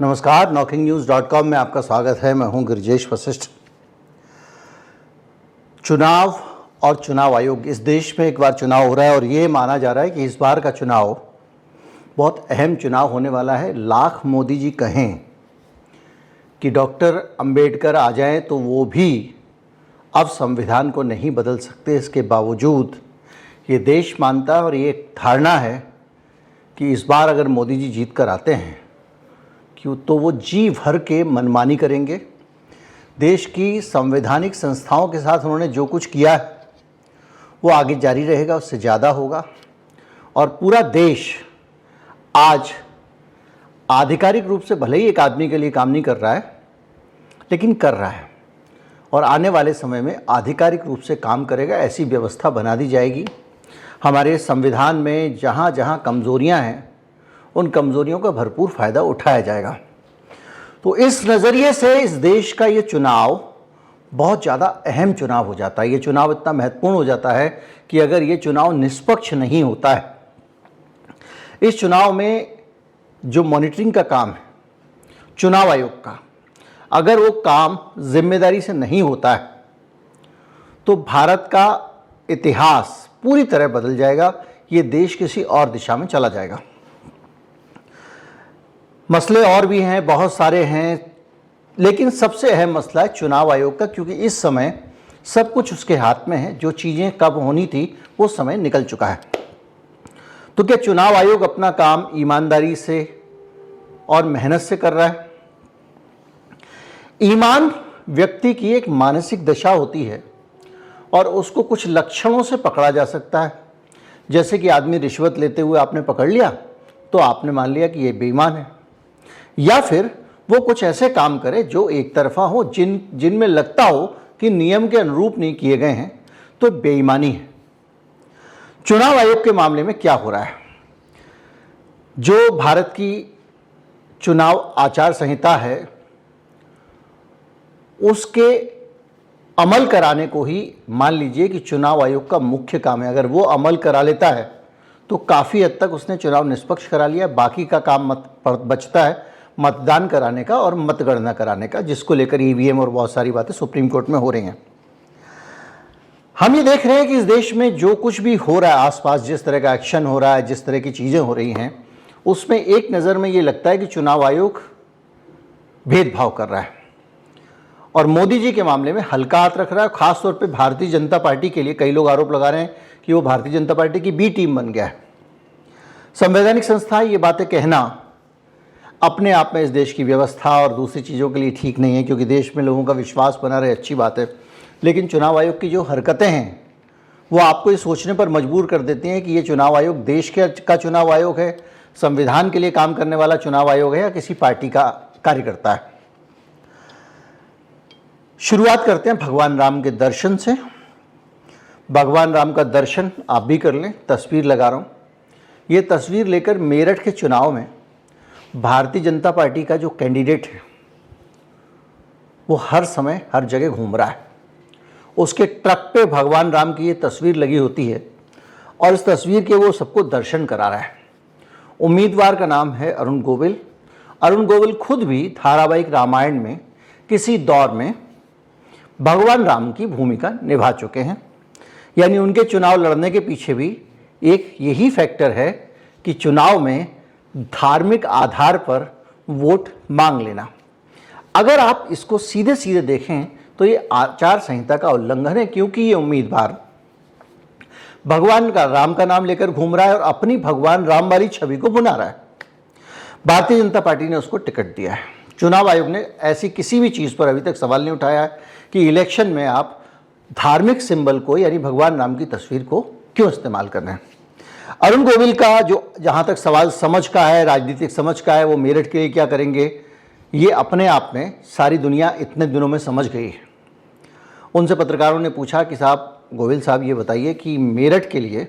नमस्कार, NockingNews.com में आपका स्वागत है। मैं हूं गिरिजेश वशिष्ठ। चुनाव और चुनाव आयोग, इस देश में एक बार चुनाव हो रहा है और ये माना जा रहा है कि इस बार का चुनाव बहुत अहम चुनाव होने वाला है। लाख मोदी जी कहें कि डॉक्टर अंबेडकर आ जाएं तो वो भी अब संविधान को नहीं बदल सकते। इसके बावजूद ये देश मानता है और ये एक धारणा है कि इस बार अगर मोदी जी जीत कर आते हैं कि तो वो जी भर के मनमानी करेंगे। देश की संवैधानिक संस्थाओं के साथ उन्होंने जो कुछ किया है वो आगे जारी रहेगा, उससे ज़्यादा होगा। और पूरा देश आज आधिकारिक रूप से भले ही एक आदमी के लिए काम नहीं कर रहा है, लेकिन कर रहा है और आने वाले समय में आधिकारिक रूप से काम करेगा। ऐसी व्यवस्था बना दी जाएगी। हमारे संविधान में जहाँ जहाँ कमज़ोरियाँ हैं उन कमज़ोरियों का भरपूर फ़ायदा उठाया जाएगा। तो इस नज़रिए से इस देश का ये चुनाव बहुत ज़्यादा अहम चुनाव हो जाता है। ये चुनाव इतना महत्वपूर्ण हो जाता है कि अगर ये चुनाव निष्पक्ष नहीं होता है, इस चुनाव में जो मॉनिटरिंग का काम है चुनाव आयोग का, अगर वो काम जिम्मेदारी से नहीं होता है तो भारत का इतिहास पूरी तरह बदल जाएगा। ये देश किसी और दिशा में चला जाएगा। मसले और भी हैं, बहुत सारे हैं, लेकिन सबसे अहम मसला है चुनाव आयोग का, क्योंकि इस समय सब कुछ उसके हाथ में है। जो चीज़ें कब होनी थी वो समय निकल चुका है। तो क्या चुनाव आयोग अपना काम ईमानदारी से और मेहनत से कर रहा है? ईमान व्यक्ति की एक मानसिक दशा होती है और उसको कुछ लक्षणों से पकड़ा जा सकता है। जैसे कि आदमी रिश्वत लेते हुए आपने पकड़ लिया तो आपने मान लिया कि ये बेईमान है, या फिर वो कुछ ऐसे काम करे जो एक तरफा हो, जिनमें लगता हो कि नियम के अनुरूप नहीं किए गए हैं, तो बेईमानी है। चुनाव आयोग के मामले में क्या हो रहा है? जो भारत की चुनाव आचार संहिता है उसके अमल कराने को ही मान लीजिए कि चुनाव आयोग का मुख्य काम है। अगर वो अमल करा लेता है तो काफ़ी हद तक उसने चुनाव निष्पक्ष करा लिया। बाकी का काम बचता है मतदान कराने का और मतगणना कराने का, जिसको लेकर ईवीएम और बहुत सारी बातें सुप्रीम कोर्ट में हो रही हैं। हम ये देख रहे हैं कि इस देश में जो कुछ भी हो रहा है आसपास, जिस तरह का एक्शन हो रहा है, जिस तरह की चीज़ें हो रही हैं, उसमें एक नज़र में ये लगता है कि चुनाव आयोग भेदभाव कर रहा है और मोदी जी के मामले में हल्का हाथ रख रहा है। खासतौर पे भारतीय जनता पार्टी के लिए कई लोग आरोप लगा रहे हैं कि वो भारतीय जनता पार्टी की बी टीम बन गया है। संवैधानिक संस्थाएं ये बातें कहना अपने आप में इस देश की व्यवस्था और दूसरी चीज़ों के लिए ठीक नहीं है, क्योंकि देश में लोगों का विश्वास बना रहे, अच्छी बात है। लेकिन चुनाव आयोग की जो हरकतें हैं वो आपको ये सोचने पर मजबूर कर देती हैं कि ये चुनाव आयोग देश का चुनाव आयोग है, संविधान के लिए काम करने वाला चुनाव आयोग है, या किसी पार्टी का कार्यकर्ता है। शुरुआत करते हैं भगवान राम के दर्शन से। भगवान राम का दर्शन आप भी कर लें। तस्वीर लगा रहा हूँ। ये तस्वीर लेकर मेरठ के चुनाव में भारतीय जनता पार्टी का जो कैंडिडेट है वो हर समय हर जगह घूम रहा है। उसके ट्रक पे भगवान राम की ये तस्वीर लगी होती है और इस तस्वीर के वो सबको दर्शन करा रहा है। उम्मीदवार का नाम है अरुण गोविल। अरुण गोविल खुद भी धारावाहिक रामायण में किसी दौर में भगवान राम की भूमिका निभा चुके हैं। यानी उनके चुनाव लड़ने के पीछे भी एक यही फैक्टर है कि चुनाव में धार्मिक आधार पर वोट मांग लेना। अगर आप इसको सीधे सीधे देखें तो ये आचार संहिता का उल्लंघन है, क्योंकि ये उम्मीदवार भगवान का राम का नाम लेकर घूम रहा है और अपनी भगवान राम वाली छवि को बुना रहा है। भारतीय जनता पार्टी ने उसको टिकट दिया है। चुनाव आयोग ने ऐसी किसी भी चीज़ पर अभी तक सवाल नहीं उठाया है कि इलेक्शन में आप धार्मिक सिंबल को, यानी भगवान राम की तस्वीर को क्यों इस्तेमाल कर रहे हैं। अरुण गोविल का जो जहाँ तक सवाल समझ का है, राजनीतिक समझ का है, वो मेरठ के लिए क्या करेंगे, ये अपने आप में सारी दुनिया इतने दिनों में समझ गई है। उनसे पत्रकारों ने पूछा कि साहब गोविल साहब ये बताइए कि मेरठ के लिए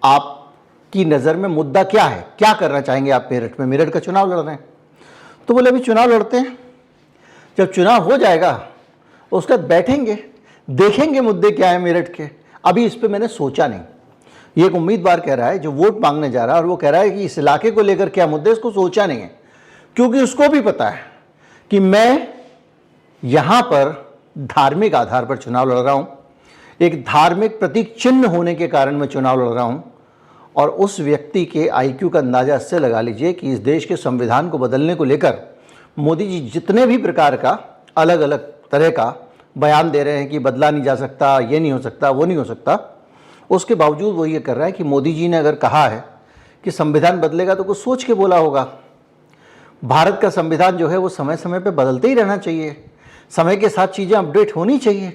आपकी नज़र में मुद्दा क्या है, क्या करना चाहेंगे आप मेरठ में? मेरठ का चुनाव लड़ रहे हैं। तो बोले अभी चुनाव लड़ते हैं, जब चुनाव हो जाएगा उसके बाद बैठेंगे, देखेंगे मुद्दे क्या है मेरठ के। अभी इस पर मैंने सोचा नहीं। ये एक उम्मीदवार कह रहा है जो वोट मांगने जा रहा है और वो कह रहा है कि इस इलाके को लेकर क्या मुद्दे, इसको सोचा नहीं है। क्योंकि उसको भी पता है कि मैं यहाँ पर धार्मिक आधार पर चुनाव लड़ रहा हूँ, एक धार्मिक प्रतीक चिन्ह होने के कारण मैं चुनाव लड़ रहा हूँ। और उस व्यक्ति के आईक्यू का अंदाज़ा इससे लगा लीजिए कि इस देश के संविधान को बदलने को लेकर मोदी जी जितने भी प्रकार का अलग अलग तरह का बयान दे रहे हैं कि बदला नहीं जा सकता, ये नहीं हो सकता, वो नहीं हो सकता, उसके बावजूद वो ये कर रहा है कि मोदी जी ने अगर कहा है कि संविधान बदलेगा तो कुछ सोच के बोला होगा। भारत का संविधान जो है वो समय समय पे बदलते ही रहना चाहिए, समय के साथ चीज़ें अपडेट होनी चाहिए।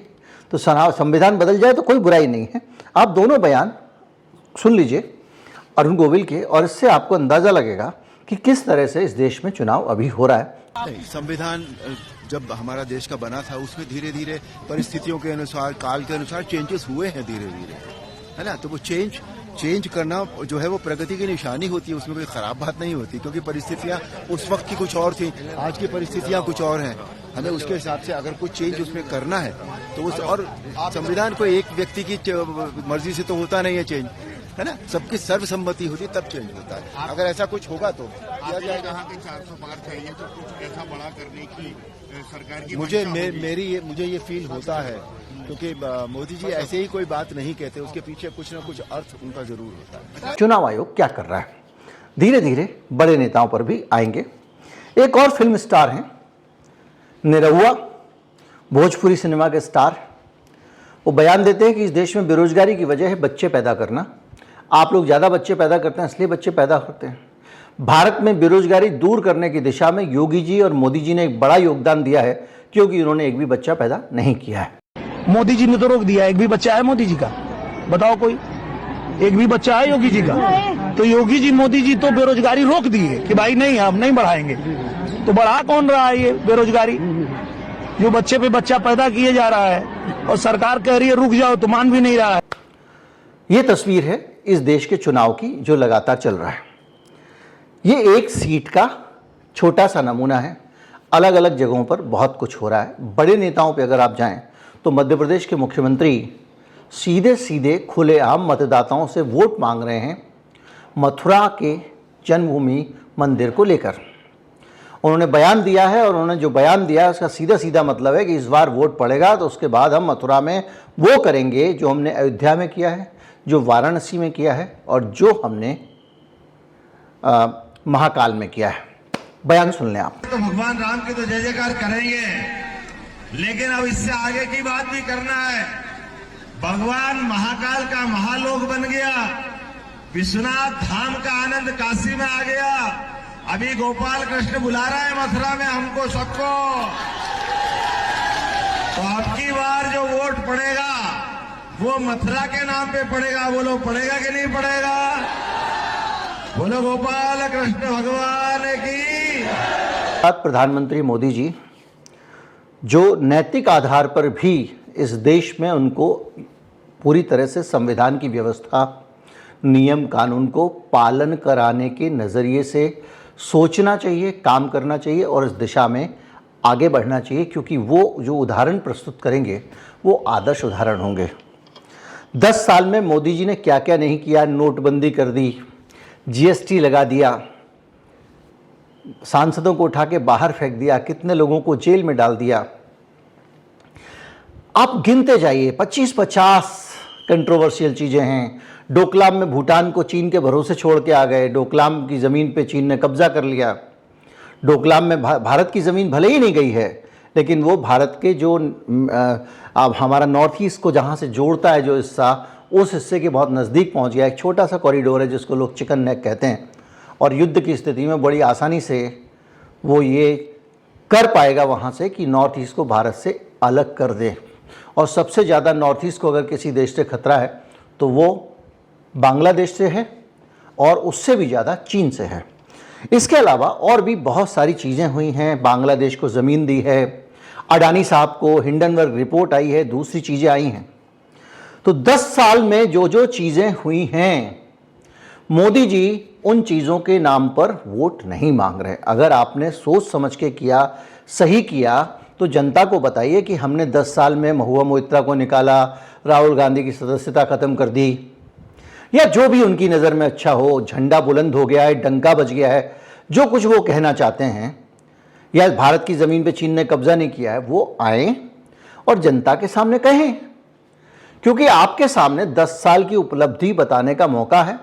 तो संविधान बदल जाए तो कोई बुराई नहीं है। आप दोनों बयान सुन लीजिए अरुण गोविल के, और इससे आपको अंदाज़ा लगेगा कि किस तरह से इस देश में चुनाव अभी हो रहा है। संविधान जब हमारा देश का बना था उसमें धीरे धीरे परिस्थितियों के अनुसार, काल के अनुसार चेंजेस हुए हैं धीरे धीरे, है ना। तो वो चेंज करना जो है वो प्रगति की निशानी होती है, उसमें कोई खराब बात नहीं होती, क्योंकि परिस्थितियां उस वक्त की कुछ और थी, आज की परिस्थितियां कुछ और हैं। हमें उसके हिसाब से अगर कुछ चेंज उसमें करना है तो उस, और संविधान को एक व्यक्ति की मर्जी से तो होता नहीं है चेंज, है ना, सबकी सर्वसम्मति होती तब चेंज होता है। अगर ऐसा कुछ होगा तो किया जाएगा। 400 पार चाहिए तो कुछ ऐसा बड़ा करने की सरकार की मुझे ये फील होता है, क्योंकि मोदी जी ऐसे ही कोई बात नहीं कहते, उसके पीछे कुछ ना कुछ अर्थ उनका जरूर होता है। चुनाव आयोग क्या कर रहा है, धीरे धीरे बड़े नेताओं पर भी आएंगे। एक और फिल्म स्टार हैं निरहुआ, भोजपुरी सिनेमा के स्टार, वो बयान देते हैं कि इस देश में बेरोजगारी की वजह है बच्चे पैदा करना। आप लोग ज़्यादा बच्चे पैदा करते हैं इसलिए बच्चे पैदा होते हैं। भारत में बेरोजगारी दूर करने की दिशा में योगी जी और मोदी जी ने एक बड़ा योगदान दिया है, क्योंकि उन्होंने एक भी बच्चा पैदा नहीं किया है। मोदी जी ने तो रोक दिया। एक भी बच्चा है मोदी जी का? बताओ कोई, एक भी बच्चा है योगी जी का? तो योगी जी, मोदी जी तो बेरोजगारी रोक दिए कि भाई नहीं, हम नहीं बढ़ाएंगे। तो बढ़ा कौन रहा है ये बेरोजगारी? जो बच्चे पे बच्चा पैदा किए जा रहा है, और सरकार कह रही है रुक जाओ, तो मान भी नहीं रहा है। ये तस्वीर है इस देश के चुनाव की जो लगातार चल रहा है। ये एक सीट का छोटा सा नमूना है, अलग अलग जगहों पर बहुत कुछ हो रहा है। बड़े नेताओं पे अगर आप जाएं तो मध्य प्रदेश के मुख्यमंत्री सीधे सीधे खुलेआम मतदाताओं से वोट मांग रहे हैं मथुरा के जन्मभूमि मंदिर को लेकर। उन्होंने बयान दिया है, और उन्होंने जो बयान दिया है उसका सीधा सीधा मतलब है कि इस बार वोट पड़ेगा तो उसके बाद हम मथुरा में वो करेंगे जो हमने अयोध्या में किया है, जो वाराणसी में किया है, और जो हमने महाकाल में किया है। बयान सुन लें आप। तो भगवान राम की तो जय जयकार करेंगे, लेकिन अब इससे आगे की बात भी करना है। भगवान महाकाल का महालोक बन गया, विश्वनाथ धाम का आनंद काशी में आ गया। अभी गोपाल कृष्ण बुला रहा है मथुरा में हमको सबको। तो अब की बार जो वोट पड़ेगा वो मथुरा के नाम पे पड़ेगा। बोलो पड़ेगा कि नहीं पड़ेगा? बोलो गोपाल कृष्ण भगवान की। प्रधानमंत्री मोदी जी जो नैतिक आधार पर भी इस देश में उनको पूरी तरह से संविधान की व्यवस्था, नियम कानून को पालन कराने के नज़रिए से सोचना चाहिए, काम करना चाहिए और इस दिशा में आगे बढ़ना चाहिए, क्योंकि वो जो उदाहरण प्रस्तुत करेंगे वो आदर्श उदाहरण होंगे। 10 साल में मोदी जी ने क्या क्या नहीं किया। नोटबंदी कर दी, जीएसटी लगा दिया, सांसदों को उठा के बाहर फेंक दिया, कितने लोगों को जेल में डाल दिया। आप गिनते जाइए, 25-50 कंट्रोवर्शियल चीज़ें हैं। डोकलाम में भूटान को चीन के भरोसे छोड़ के आ गए। डोकलाम की ज़मीन पे चीन ने कब्जा कर लिया। डोकलाम में भारत की ज़मीन भले ही नहीं गई है, लेकिन वो भारत के जो अब हमारा नॉर्थ ईस्ट को जहाँ से जोड़ता है जो हिस्सा, उस हिस्से के बहुत नज़दीक पहुँच गया। एक छोटा सा कॉरिडोर है जिसको लोग चिकन नेक कहते हैं, और युद्ध की स्थिति में बड़ी आसानी से वो ये कर पाएगा वहाँ से कि नॉर्थ ईस्ट को भारत से अलग कर दे। और सबसे ज़्यादा नॉर्थ ईस्ट को अगर किसी देश से खतरा है तो वो बांग्लादेश से है, और उससे भी ज़्यादा चीन से है। इसके अलावा और भी बहुत सारी चीज़ें हुई हैं। बांग्लादेश को ज़मीन दी है, अडानी साहब को हिंडनबर्ग रिपोर्ट आई है, दूसरी चीज़ें आई हैं। तो 10 साल में जो जो चीज़ें हुई हैं, मोदी जी उन चीज़ों के नाम पर वोट नहीं मांग रहे। अगर आपने सोच समझ के किया, सही किया, तो जनता को बताइए कि हमने 10 साल में महुआ मोइत्रा को निकाला, राहुल गांधी की सदस्यता ख़त्म कर दी, या जो भी उनकी नज़र में अच्छा हो। झंडा बुलंद हो गया है, डंका बज गया है, जो कुछ वो कहना चाहते हैं, या भारत की ज़मीन पे चीन ने कब्जा नहीं किया है, वो आए और जनता के सामने कहें, क्योंकि आपके सामने 10 साल की उपलब्धि बताने का मौका है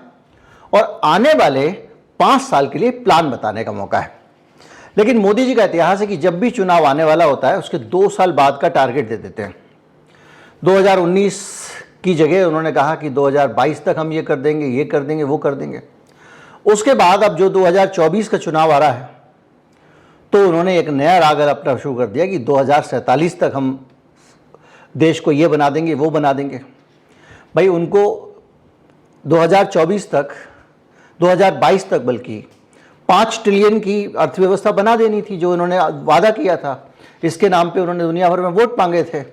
और आने वाले 5 साल के लिए प्लान बताने का मौका है। लेकिन मोदी जी का इतिहास है कि जब भी चुनाव आने वाला होता है उसके 2 साल बाद का टारगेट दे देते हैं। 2019 की जगह उन्होंने कहा कि 2022 तक हम ये कर देंगे, ये कर देंगे, वो कर देंगे। उसके बाद अब जो 2024 का चुनाव आ रहा है तो उन्होंने एक नया राग अपना शुरू कर दिया कि 2047 तक हम देश को ये बना देंगे, वो बना देंगे। भाई उनको 2024 तक, 2022 तक बल्कि 5 ट्रिलियन की अर्थव्यवस्था बना देनी थी, जो उन्होंने वादा किया था। इसके नाम पे उन्होंने दुनिया भर में वोट मांगे थे,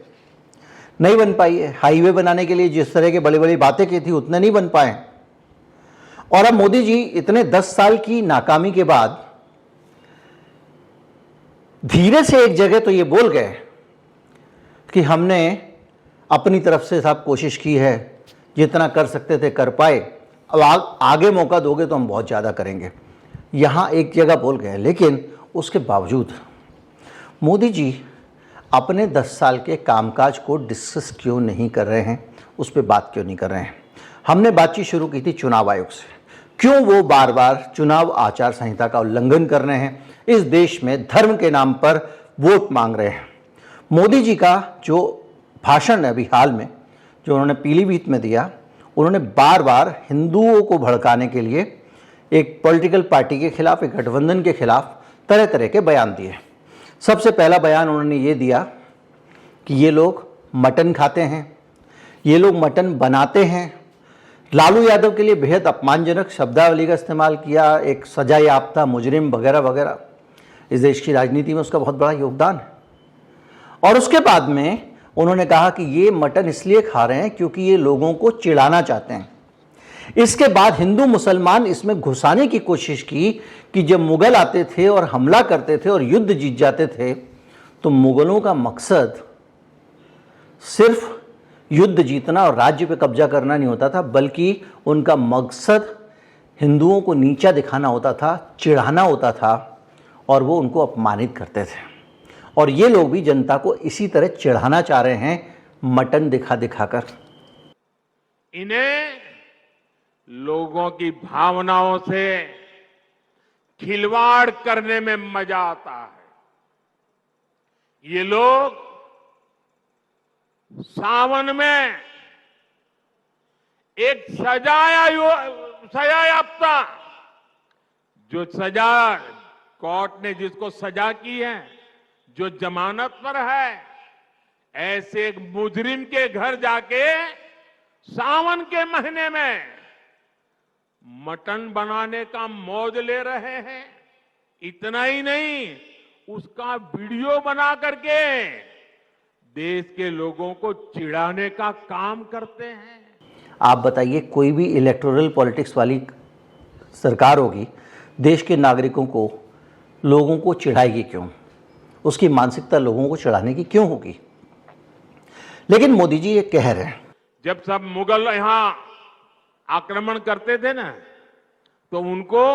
नहीं बन पाई है। हाईवे बनाने के लिए जिस तरह के बड़ी बड़ी बातें की थी उतने नहीं बन पाए। और अब मोदी जी इतने 10 साल की नाकामी के बाद धीरे से एक जगह तो ये बोल गए कि हमने अपनी तरफ से सब कोशिश की है, जितना कर सकते थे कर पाए, अब आगे मौका दोगे तो हम बहुत ज़्यादा करेंगे। यहाँ एक जगह बोल गए, लेकिन उसके बावजूद मोदी जी अपने 10 साल के कामकाज को डिस्कस क्यों नहीं कर रहे हैं, उस पर बात क्यों नहीं कर रहे हैं। हमने बातचीत शुरू की थी चुनाव आयोग से, क्यों वो बार बार चुनाव आचार संहिता का उल्लंघन कर रहे हैं, इस देश में धर्म के नाम पर वोट मांग रहे हैं। मोदी जी का जो भाषण है अभी हाल में जो उन्होंने पीलीभीत में दिया, उन्होंने बार बार हिंदुओं को भड़काने के लिए एक पॉलिटिकल पार्टी के खिलाफ, एक गठबंधन के खिलाफ तरह तरह के बयान दिए। सबसे पहला बयान उन्होंने ये दिया कि ये लोग मटन खाते हैं, ये लोग मटन बनाते हैं। लालू यादव के लिए बेहद अपमानजनक शब्दावली का इस्तेमाल किया, एक सजा याफ्ता मुजरिम वगैरह वगैरह। इस देश की राजनीति में उसका बहुत बड़ा योगदान है। और उसके बाद में उन्होंने कहा कि ये मटन इसलिए खा रहे हैं क्योंकि ये लोगों को चिढ़ाना चाहते हैं। इसके बाद हिंदू मुसलमान इसमें घुसाने की कोशिश की कि जब मुगल आते थे और हमला करते थे और युद्ध जीत जाते थे तो मुगलों का मकसद सिर्फ युद्ध जीतना और राज्य पे कब्जा करना नहीं होता था, बल्कि उनका मकसद हिंदुओं को नीचा दिखाना होता था, चिढ़ाना होता था, और वो उनको अपमानित करते थे। और ये लोग भी जनता को इसी तरह चिढ़ाना चाह रहे हैं, मटन दिखा दिखाकर। इन्हें लोगों की भावनाओं से खिलवाड़ करने में मजा आता है। ये लोग सावन में एक सजा याफ्ता, जो सजा कोर्ट ने जिसको सजा की है, जो जमानत पर है, ऐसे एक मुजरिम के घर जाके सावन के महीने में मटन बनाने का मौज ले रहे हैं। इतना ही नहीं, उसका वीडियो बना करके देश के लोगों को चिढ़ाने का काम करते हैं। आप बताइए, कोई भी इलेक्टोरल पॉलिटिक्स वाली सरकार होगी, देश के नागरिकों को, लोगों को चिढ़ाएगी क्यों? उसकी मानसिकता लोगों को चिढ़ाने की क्यों होगी? लेकिन मोदी जी ये कह रहे हैं, जब सब मुगल यहां आक्रमण करते थे ना, तो उनको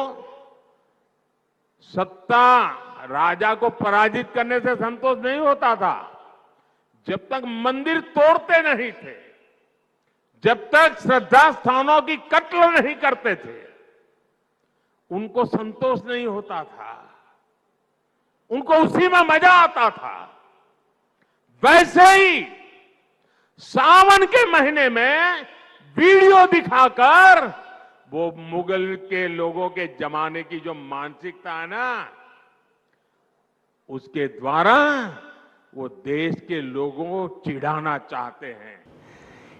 सत्ता, राजा को पराजित करने से संतोष नहीं होता था। जब तक मंदिर तोड़ते नहीं थे, जब तक श्रद्धा स्थानों की कत्ल नहीं करते थे, उनको संतोष नहीं होता था, उनको उसी में मजा आता था। वैसे ही सावन के महीने में वीडियो दिखाकर वो मुगल के लोगों के जमाने की जो मानसिकता है ना, उसके द्वारा वो देश के लोगों को चिढ़ाना चाहते हैं।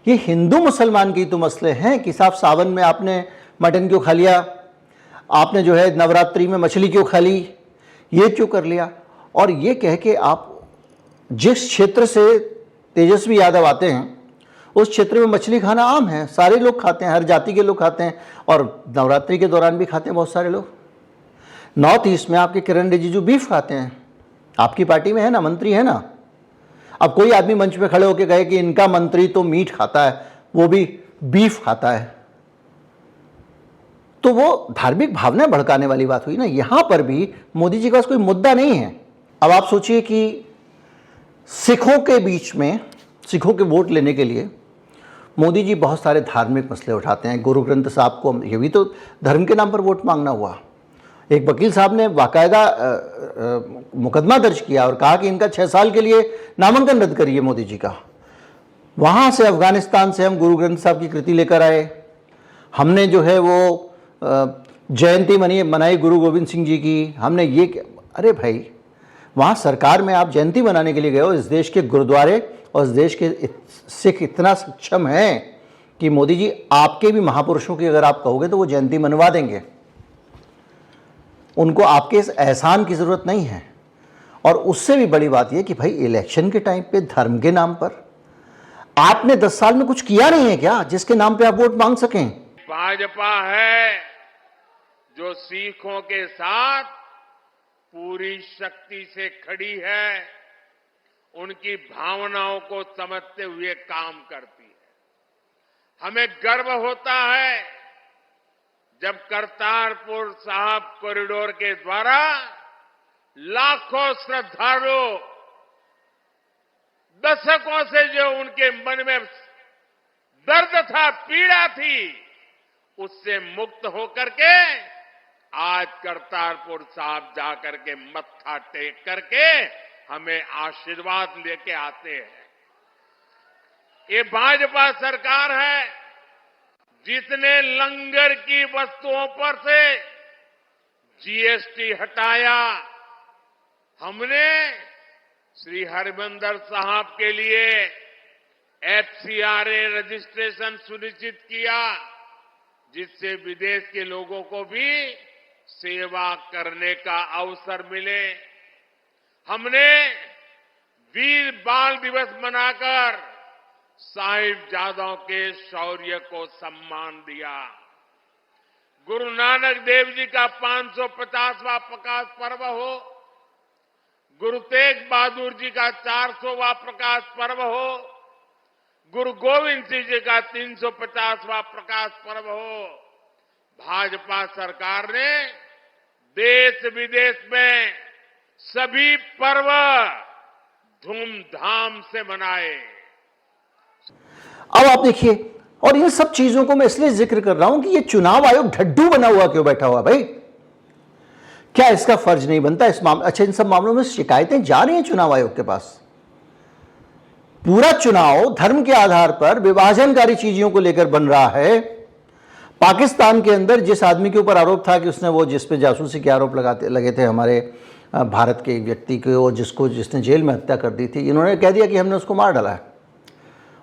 ये हिंदू मुसलमान की तो मसले हैं कि साहब सावन में आपने मटन क्यों खा लिया, आपने जो है नवरात्रि में मछली क्यों खा ली, ये क्यों कर लिया। और ये कह के आप जिस क्षेत्र से तेजस्वी यादव आते हैं उस क्षेत्र में मछली खाना आम है, सारे लोग खाते हैं, हर जाति के लोग खाते हैं, और नवरात्रि के दौरान भी खाते हैं बहुत सारे लोग। नॉर्थ ईस्ट में आपके किरण रिजिजू बीफ खाते हैं, आपकी पार्टी में है ना, मंत्री है ना। अब कोई आदमी मंच पे खड़े होकर कहे कि इनका मंत्री तो मीट खाता है, वो भी बीफ खाता है, तो वो धार्मिक भावना भड़काने वाली बात हुई ना। यहां पर भी मोदी जी के पास कोई मुद्दा नहीं है। अब आप सोचिए कि सिखों के बीच में, सिखों के वोट लेने के लिए मोदी जी बहुत सारे धार्मिक मसले उठाते हैं। गुरु ग्रंथ साहब को, ये भी तो धर्म के नाम पर वोट मांगना हुआ। एक वकील साहब ने बाकायदा मुकदमा दर्ज किया और कहा कि इनका 6 साल के लिए नामांकन रद्द करिए मोदी जी का। वहाँ से अफगानिस्तान से हम गुरु ग्रंथ साहब की कृति लेकर आए। हमने जो है वो जयंती मनाई गुरु गोविंद सिंह जी की। हमने ये, अरे भाई, वहाँ सरकार में आप जयंती मनाने के लिए गए हो। इस देश के गुरुद्वारे और इस देश के सिख इतना सक्षम हैं कि मोदी जी आपके भी महापुरुषों की अगर आप कहोगे तो वो जयंती मनवा देंगे। उनको आपके इस एहसान की ज़रूरत नहीं है। और उससे भी बड़ी बात यह कि भाई इलेक्शन के टाइम पे धर्म के नाम पर आपने 10 साल में कुछ किया नहीं है क्या जिसके नाम पे आप वोट मांग सकें? भाजपा है जो सिखों के साथ पूरी शक्ति से खड़ी है, उनकी भावनाओं को समझते हुए काम करती है। हमें गर्व होता है जब करतारपुर साहिब कॉरिडोर के द्वारा लाखों श्रद्धालु दशकों से जो उनके मन में दर्द था, पीड़ा थी, उससे मुक्त होकर के आज करतारपुर साहिब जाकर के मत्था टेक करके हमें आशीर्वाद लेके आते हैं। ये भाजपा सरकार है जिसने लंगर की वस्तुओं पर से जीएसटी हटाया। हमने श्री हरिमंदिर साहब के लिए एफसीआरए रजिस्ट्रेशन सुनिश्चित किया, जिससे विदेश के लोगों को भी सेवा करने का अवसर मिले। हमने वीर बाल दिवस मनाकर साहिबजादों के शौर्य को सम्मान दिया। गुरु नानक देव जी का 550वां प्रकाश पर्व हो, गुरु तेग बहादुर जी का 400वां प्रकाश पर्व हो, गुरु गोविंद सिंह जी का 350वां प्रकाश पर्व हो, भाजपा सरकार ने देश विदेश में सभी पर्व धूमधाम से मनाए। अब आप देखिए, और इन सब चीजों को मैं इसलिए जिक्र कर रहा हूं कि ये चुनाव आयोग ढड्डू बना हुआ क्यों बैठा हुआ भाई? क्या इसका फर्ज नहीं बनता इस मामले? अच्छा, इन सब मामलों में शिकायतें जा रही हैं चुनाव आयोग के पास। पूरा चुनाव धर्म के आधार पर विभाजनकारी चीजों को लेकर बन रहा है। पाकिस्तान के अंदर जिस आदमी के ऊपर आरोप था कि उसने वो जिस पे जासूसी के आरोप लगे थे हमारे भारत के एक व्यक्ति को, जिसने जेल में हत्या कर दी थी, इन्होंने कह दिया कि हमने उसको मार डाला है।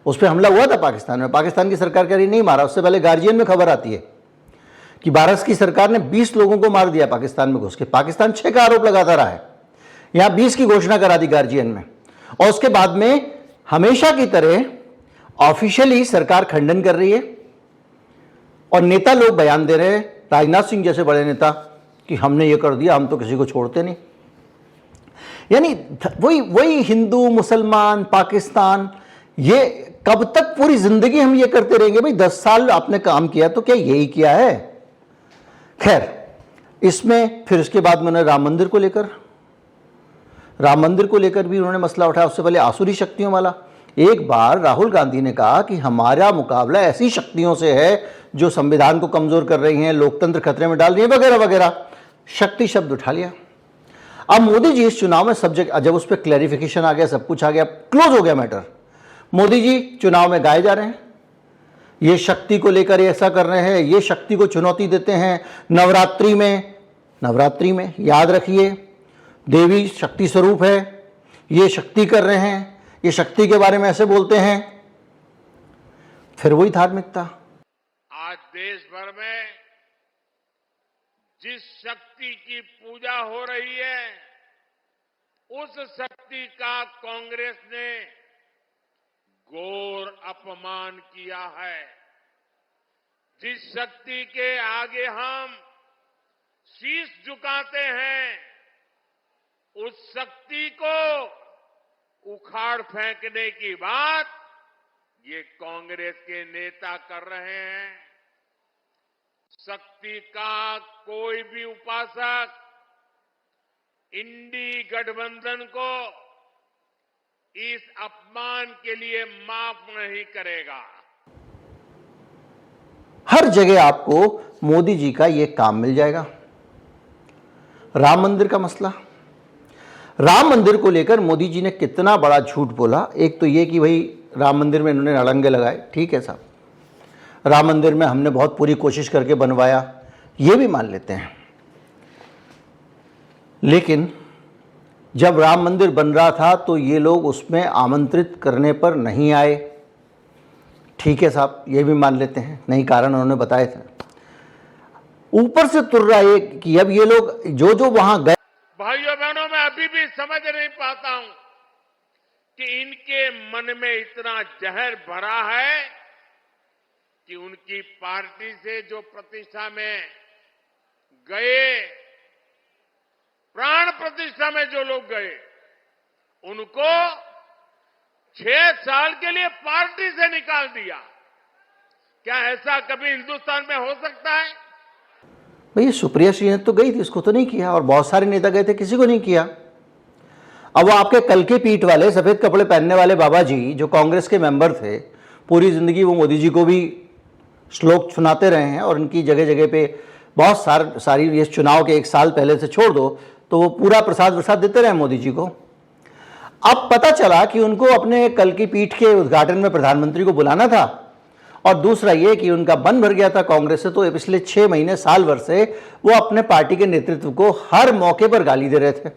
उस पर हमला हुआ था पाकिस्तान में। पाकिस्तान की सरकार कह रही नहीं मारा। उससे पहले गार्जियन में खबर आती है कि भारत की सरकार ने 20 लोगों को मार दिया पाकिस्तान में घुस के। पाकिस्तान 6 का आरोप लगाता रहा है, यहां 20 की घोषणा करा दी गार्जियन में। और उसके बाद में हमेशा की तरह ऑफिशियली सरकार खंडन कर रही है और नेता लोग बयान दे रहे हैं, राजनाथ सिंह जैसे बड़े नेता, कि हमने ये कर दिया, हम तो किसी को छोड़ते नहीं। यानी वही हिंदू मुसलमान पाकिस्तान, ये कब तक पूरी जिंदगी हम ये करते रहेंगे भाई? 10 साल आपने काम किया तो क्या यही किया है? खैर, इसमें फिर उसके बाद मैंने राम मंदिर को लेकर भी उन्होंने मसला उठाया। उससे पहले आसुरी शक्तियों वाला। एक बार राहुल गांधी ने कहा कि हमारा मुकाबला ऐसी शक्तियों से है जो संविधान को कमजोर कर रही हैं, लोकतंत्र खतरे में डाल रही है, वगैरह वगैरह। शक्ति शब्द उठा लिया। अब मोदी जी इस चुनाव में सब्जेक्ट, जब उस पर क्लैरिफिकेशन आ गया, सब कुछ आ गया, क्लोज हो गया मैटर, मोदी जी चुनाव में गाए जा रहे हैं। ये शक्ति को लेकर ऐसा कर रहे हैं, ये शक्ति को चुनौती देते हैं। नवरात्रि में याद रखिए, देवी शक्ति स्वरूप है, ये शक्ति कर रहे हैं, ये शक्ति के बारे में ऐसे बोलते हैं। फिर वही धार्मिकता। आज देश भर में जिस शक्ति की पूजा हो रही है, उस शक्ति का कांग्रेस ने घोर अपमान किया है। जिस शक्ति के आगे हम शीश झुकाते हैं, उस शक्ति को उखाड़ फेंकने की बात ये कांग्रेस के नेता कर रहे हैं। शक्ति का कोई भी उपासक इंडी गठबंधन को इस अपमान के लिए माफ नहीं करेगा। हर जगह आपको मोदी जी का ये काम मिल जाएगा। राम मंदिर का मसला, राम मंदिर को लेकर मोदी जी ने कितना बड़ा झूठ बोला। एक तो ये कि भाई राम मंदिर में इन्होंने अड़ंगे लगाए, ठीक है साहब, राम मंदिर में हमने बहुत पूरी कोशिश करके बनवाया, ये भी मान लेते हैं। लेकिन जब राम मंदिर बन रहा था तो ये लोग उसमें आमंत्रित करने पर नहीं आए, ठीक है साहब, ये भी मान लेते हैं, नहीं कारण उन्होंने बताए थे। ऊपर से तुर रहा है कि अब ये लोग जो वहां गए। भाइयों बहनों, मैं अभी भी समझ नहीं पाता हूं कि इनके मन में इतना जहर भरा है कि उनकी पार्टी से जो प्रतिष्ठा में गए, प्राण प्रतिष्ठा में जो लोग गए, उनको 6 साल के लिए पार्टी से निकाल दिया। क्या ऐसा कभी हिंदुस्तान में हो सकता है? भैया सुप्रिया श्रीनाथ तो गई थी, इसको तो नहीं किया, और बहुत सारे नेता गए थे, किसी को नहीं किया। अब वो आपके कल के पीठ वाले सफेद कपड़े पहनने वाले बाबा जी जो कांग्रेस के मेंबर थे, पूरी जिंदगी वो मोदी जी को भी श्लोक सुनाते रहे हैं और उनकी जगह जगह पे बहुत सारी ये चुनाव के 1 साल पहले से छोड़ दो तो वो पूरा प्रसाद देते रहे मोदी जी को। अब पता चला कि उनको अपने कल की पीठ के उद्घाटन में प्रधानमंत्री को बुलाना था, और दूसरा ये कि उनका मन भर गया था कांग्रेस से, तो पिछले 6 महीने साल भर से वो अपने पार्टी के नेतृत्व को हर मौके पर गाली दे रहे थे।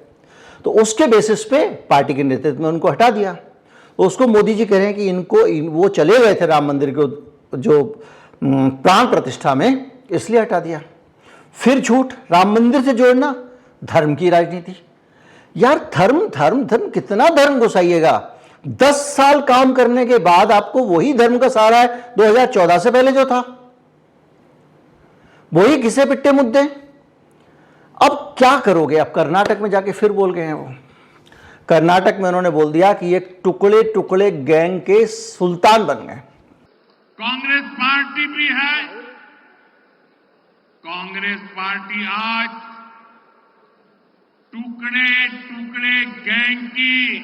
तो उसके बेसिस पे पार्टी के नेतृत्व में उनको हटा दिया। तो उसको मोदी जी कह रहे हैं कि वो चले गए थे राम मंदिर को जो प्राण प्रतिष्ठा में, इसलिए हटा दिया। फिर झूठ, राम मंदिर से जोड़ना, धर्म की राजनीति। यार धर्म कितना धर्म घुसाइएगा? 10 साल काम करने के बाद आपको वही धर्म का सहारा है 2014 से पहले जो था, वही घिसे पिट्टे मुद्दे। अब क्या करोगे? अब कर्नाटक में जाके फिर बोल गए हैं वो। कर्नाटक में उन्होंने बोल दिया कि ये टुकड़े टुकड़े गैंग के सुल्तान बन गए। कांग्रेस पार्टी भी है, कांग्रेस पार्टी आज टुकड़े टुकड़े गैंग की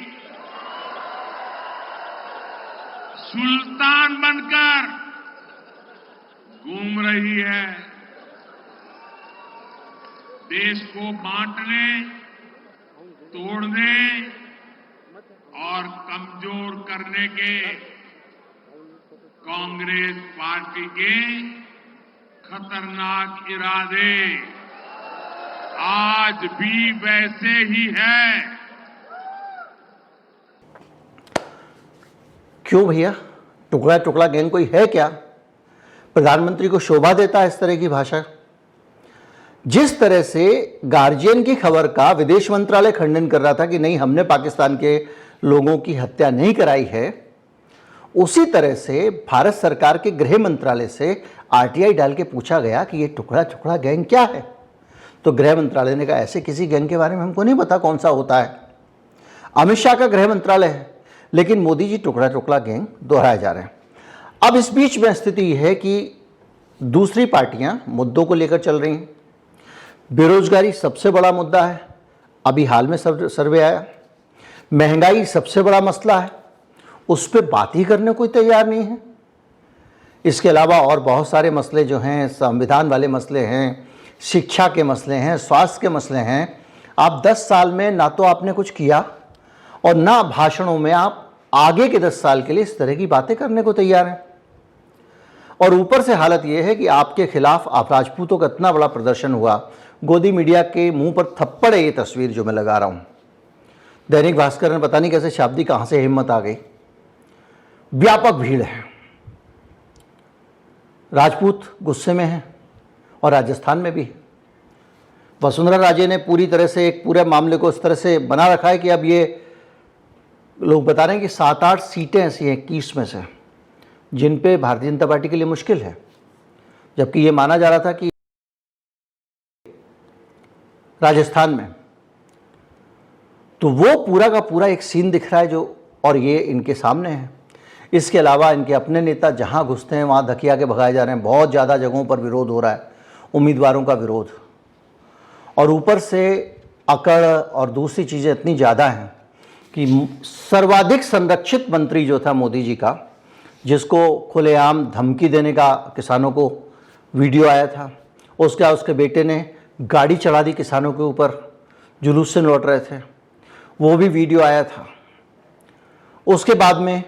सुल्तान बनकर घूम रही है। देश को बांटने, तोड़ने और कमजोर करने के कांग्रेस पार्टी के खतरनाक इरादे आज भी वैसे ही है। क्यों भैया? टुकड़ा टुकड़ा गैंग कोई है क्या? प्रधानमंत्री को शोभा देता है इस तरह की भाषा? जिस तरह से गार्जियन की खबर का विदेश मंत्रालय खंडन कर रहा था कि नहीं, हमने पाकिस्तान के लोगों की हत्या नहीं कराई है, उसी तरह से भारत सरकार के गृह मंत्रालय से आरटीआई डाल के पूछा गया कि ये टुकड़ा टुकड़ा गैंग क्या है। तो गृह मंत्रालय ने कहा ऐसे किसी गैंग के बारे में हमको नहीं पता कौन सा होता है। अमित शाह का गृह मंत्रालय है, लेकिन मोदी जी टुकड़ा टुकड़ा गैंग दोहराए जा रहे हैं। अब इस बीच में स्थिति यह है कि दूसरी पार्टियां मुद्दों को लेकर चल रही हैं। बेरोजगारी सबसे बड़ा मुद्दा है, अभी हाल में सर्वे आया। महंगाई सबसे बड़ा मसला है, उस पर बात ही करने कोई तैयार नहीं है। इसके अलावा और बहुत सारे मसले जो हैं, संविधान वाले मसले हैं, शिक्षा के मसले हैं, स्वास्थ्य के मसले हैं। आप 10 साल में ना तो आपने कुछ किया और ना भाषणों में आप आगे के 10 साल के लिए इस तरह की बातें करने को तैयार हैं। और ऊपर से हालत यह है कि आपके खिलाफ आप राजपूतों का इतना बड़ा प्रदर्शन हुआ, गोदी मीडिया के मुंह पर थप्पड़ है ये तस्वीर जो मैं लगा रहा हूँ। दैनिक भास्कर ने पता नहीं कैसे शाब्दी कहाँ से हिम्मत आ गई। व्यापक भीड़ है, राजपूत गुस्से में हैं और राजस्थान में भी। वसुंधरा राजे ने पूरी तरह से एक पूरे मामले को इस तरह से बना रखा है कि अब ये लोग बता रहे हैं कि 7-8 सीटें ऐसी हैं 21 में से जिन पे भारतीय जनता पार्टी के लिए मुश्किल है, जबकि ये माना जा रहा था कि राजस्थान में। तो वो पूरा का पूरा एक सीन दिख रहा है जो, और ये इनके सामने है। इसके अलावा इनके अपने नेता जहां घुसते हैं वहां धकिया के भगाए जा रहे हैं। बहुत ज़्यादा जगहों पर विरोध हो रहा है उम्मीदवारों का विरोध, और ऊपर से अकड़ और दूसरी चीज़ें इतनी ज़्यादा हैं कि सर्वाधिक संरक्षित मंत्री जो था मोदी जी का, जिसको खुलेआम धमकी देने का किसानों को वीडियो आया था, उसके बेटे ने गाड़ी चढ़ा दी किसानों के ऊपर, जुलूस से लौट रहे थे, वो भी वीडियो आया था। उसके बाद में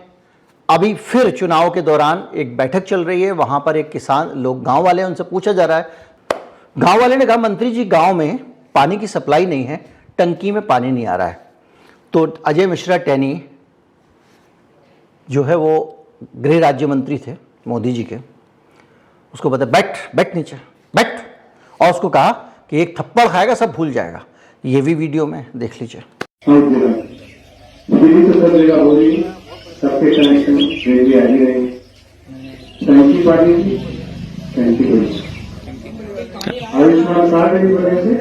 अभी फिर चुनाव के दौरान एक बैठक चल रही है, वहाँ पर एक किसान लोग गांव वाले, उनसे पूछा जा रहा है, गांव वाले ने कहा मंत्री जी गांव में पानी की सप्लाई नहीं है, टंकी में पानी नहीं आ रहा है। तो अजय मिश्रा टैनी जो है वो गृह राज्य मंत्री थे मोदी जी के, उसको बता बैठ नीचे बैठ, और उसको कहा कि एक थप्पड़ खाएगा सब भूल जाएगा। ये भी वीडियो में देख लीजिए। सबके कनेक्शन रेलवे आ ही रहे, टंकी पानी की टंकी बड़ी, आयुष्मान कार्ड की वजह से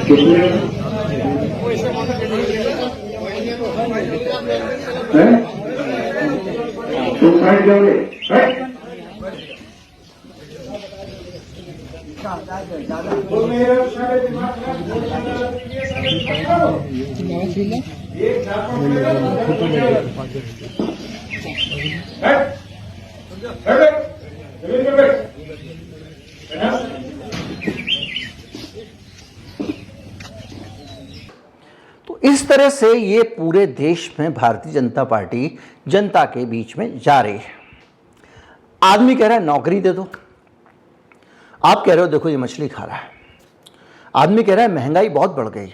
कितने हैं तो साइड जाओगे तो इस तरह से ये पूरे देश में भारतीय जनता पार्टी जनता के बीच में जा रही है। आदमी कह रहा है नौकरी दे दो, आप कह रहे हो देखो ये मछली खा रहा है। आदमी कह रहा है महंगाई बहुत बढ़ गई,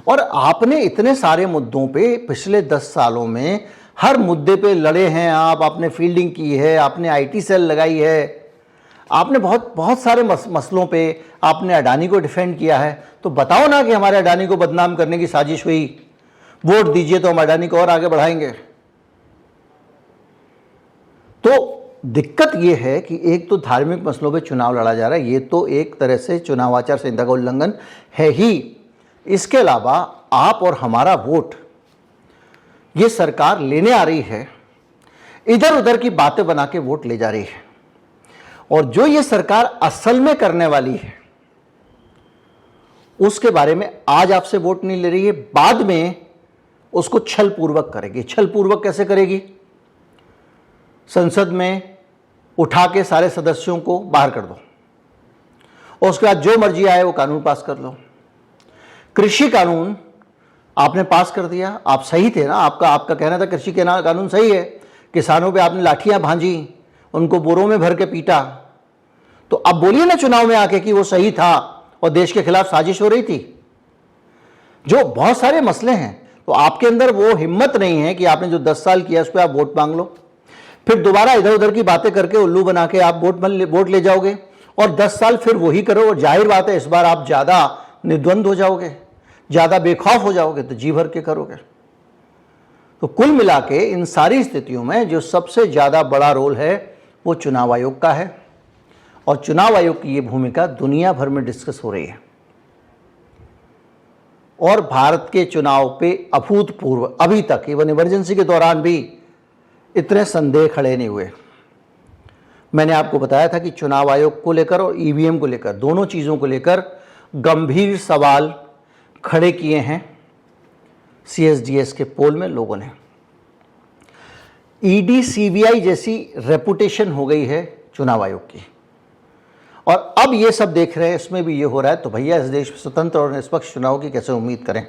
और आपने इतने सारे मुद्दों पे पिछले 10 सालों में हर मुद्दे पे लड़े हैं, आपने फील्डिंग की है, आपने आईटी सेल लगाई है, आपने बहुत सारे मसलों पे आपने अडानी को डिफेंड किया है। तो बताओ ना कि हमारे अडानी को बदनाम करने की साजिश हुई, वोट दीजिए तो हम अडानी को और आगे बढ़ाएंगे। तो दिक्कत यह है कि एक तो धार्मिक मसलों पे चुनाव लड़ा जा रहा है, ये तो एक तरह से चुनाव आचार संहिता का उल्लंघन है ही। इसके अलावा आप और हमारा वोट ये सरकार लेने आ रही है, इधर उधर की बातें बना के वोट ले जा रही है, और जो ये सरकार असल में करने वाली है उसके बारे में आज आपसे वोट नहीं ले रही है, बाद में उसको छल पूर्वक करेगी। छल पूर्वक कैसे करेगी? संसद में उठा के सारे सदस्यों को बाहर कर दो, और उसके बाद जो मर्जी आए वो कानून पास कर लो। कृषि कानून आपने पास कर दिया, आप सही थे ना, आपका कहना था कृषि के कानून सही है, किसानों पे आपने लाठियां भांजी, उनको बोरों में भर के पीटा। तो अब बोलिए ना चुनाव में आके कि वो सही था और देश के खिलाफ साजिश हो रही थी। जो बहुत सारे मसले हैं, तो आपके अंदर वो हिम्मत नहीं है कि आपने जो 10 साल किया उस पर आप वोट मांग लो, फिर दोबारा इधर उधर की बातें करके उल्लू बना के आप वोट ले जाओगे, और 10 साल फिर वही करो, और जाहिर बात है इस बार आप ज़्यादा निर्द्वंद हो जाओगे, ज़्यादा बेखौफ हो जाओगे, तो जी भर के करोगे। तो कुल मिला के इन सारी स्थितियों में जो सबसे ज़्यादा बड़ा रोल है वो चुनाव आयोग का है, और चुनाव आयोग की ये भूमिका दुनिया भर में डिस्कस हो रही है। और भारत के चुनाव पे अभूतपूर्व अभी तक इवन इमरजेंसी के दौरान भी इतने संदेह खड़े नहीं हुए। मैंने आपको बताया था कि चुनाव आयोग को लेकर और ईवीएम को लेकर, दोनों चीज़ों को लेकर गंभीर सवाल खड़े किए हैं सीएसडीएस के पोल में लोगों ने। ईडी सीबीआई जैसी रेपुटेशन हो गई है चुनाव आयोग की, और अब ये सब देख रहे हैं, इसमें भी ये हो रहा है। तो भैया इस देश में स्वतंत्र और निष्पक्ष चुनाव की कैसे उम्मीद करें,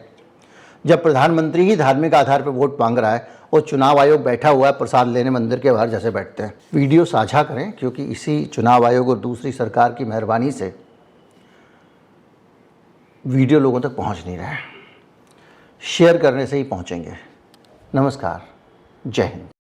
जब प्रधानमंत्री ही धार्मिक आधार पर वोट मांग रहा है और चुनाव आयोग बैठा हुआ है प्रसाद लेने मंदिर के बाहर जैसे बैठते हैं। वीडियो साझा करें, क्योंकि इसी चुनाव आयोग और दूसरी सरकार की मेहरबानी से वीडियो लोगों तक पहुंच नहीं रहा है। शेयर करने से ही पहुंचेंगे। नमस्कार, जय हिंद।